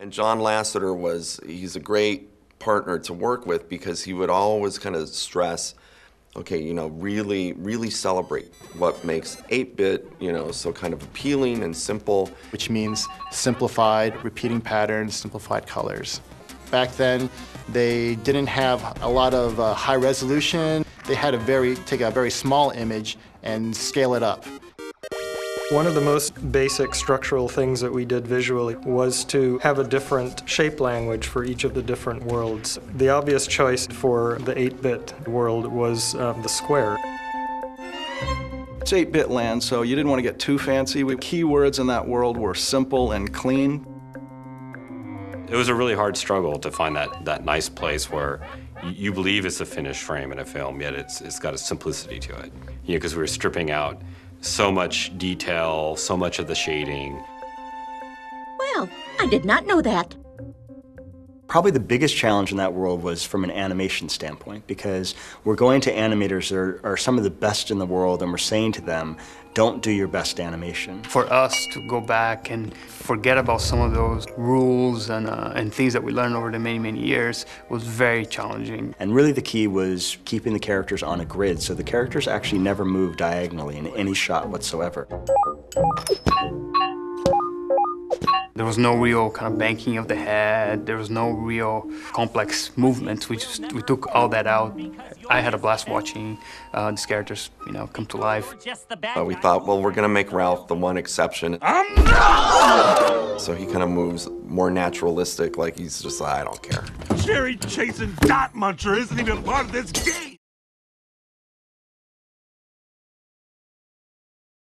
And John Lasseter he's a great partner to work with because he would always kind of stress, okay, really, really celebrate what makes 8-bit, so kind of appealing and simple. Which means simplified, repeating patterns, simplified colors. Back then, they didn't have a lot of high resolution. They had to take a very small image and scale it up. One of the most basic structural things that we did visually was to have a different shape language for each of the different worlds. The obvious choice for the 8-bit world was the square. It's 8-bit land, so you didn't want to get too fancy. Keywords in that world were simple and clean. It was a really hard struggle to find that nice place where you believe it's a finished frame in a film, yet it's got a simplicity to it. Because we were stripping out so much detail, so much of the shading. Well, I did not know that. Probably the biggest challenge in that world was from an animation standpoint, because we're going to animators that are some of the best in the world, and we're saying to them, don't do your best animation. For us to go back and forget about some of those rules and things that we learned over the many, many years was very challenging. And really the key was keeping the characters on a grid, so the characters actually never moved diagonally in any shot whatsoever. There was no real kind of banking of the head. There was no real complex movements. We took all that out. I had a blast watching these characters, come to life. We thought, well, we're gonna make Ralph the one exception. So he kind of moves more naturalistic, like he's just, I don't care. Cherry chasing dot muncher isn't even part of this game.